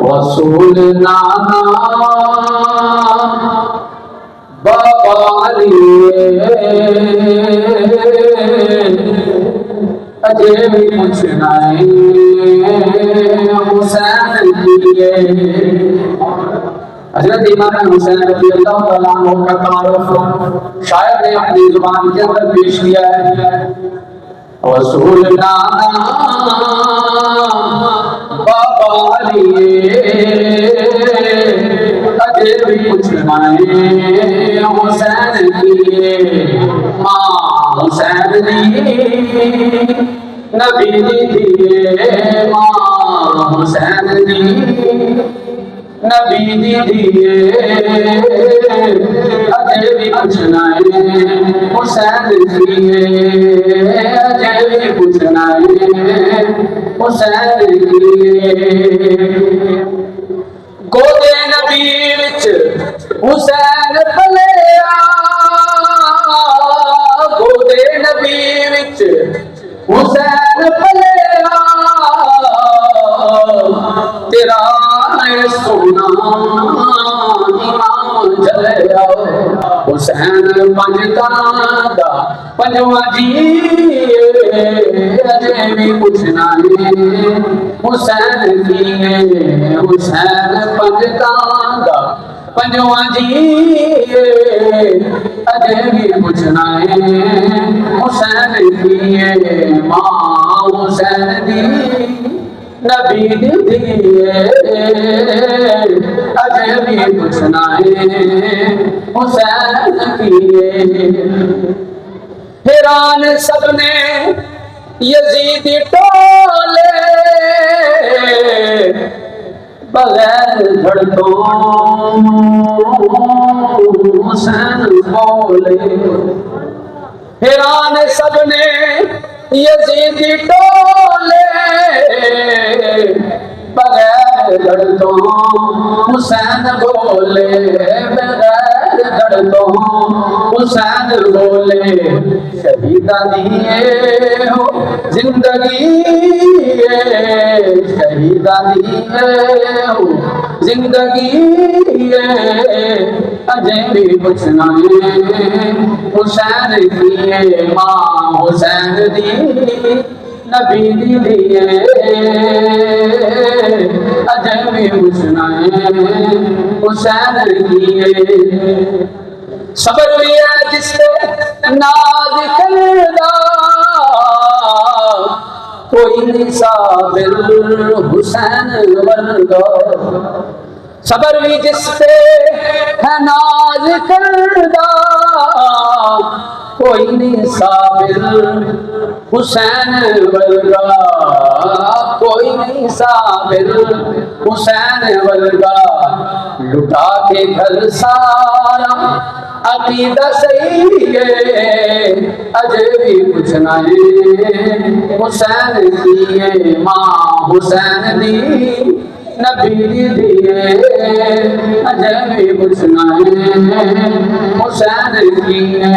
رسول نانا بابا علی اجے بھی پوچھنا ہے حسین لیے حضرت امام حسین رضی اللہ تعالیٰ عنہ کا تعارف شاعر نے اپنی زبان کے اندر پیش کیا ہے رسول نانا بابا علی اجے بھی پوچھنا ہے حسین لیے ماں حسین دی نبی دیے ماں حسین دی نبی دیے اجے بھی پوچھنا ہے حسین لیے اجے بھی پوچھنا ہے حسین لیے گودے نبی وچ حسین پلیا گودے نبی وچ حسین پلیا تیرا سونا امام جلیا حسین پنجتاں پنجواں جی اجے بھی پوچھنا ہے حسین کیے حسین پنجتاں پنجواں جی اجے بھی پوچھنا ہے حسین کیے ماں حسین دی نبی دیے اجے بھی پوچھنا ہے حسین کیے حیران سب نے یزیدی ٹولے بغیر دھڑکوں حسین بولے حیران سب نے یزیدی ٹولے بغیر دھڑکوں حسین بولے بغیر دھڑکوں حسین بولے شہیداں دیے ہو زندگی شہیداں دیے ہو زندگی اجے بھی پوچھنا ہے حسین کیے ماں حسین دی نبی دیے اجے بھی پوچھنا ہے حسین کیے صبر بھی ہے جس سے ناز کردہ کوئی نہیں صابر حسین ورگا صبر بھی جس پہ ہے ناز کردہ کوئی نہیں صابر حسین ورگا کوئی نہیں صابر حسین ورگا لٹا کے گھر سارا عقیدہ صحیح ہے اجے بھی پوچھنا ہے حسین کیے ماں حسین دی نبی دیے اجے بھی پوچھنا ہے حسین کیے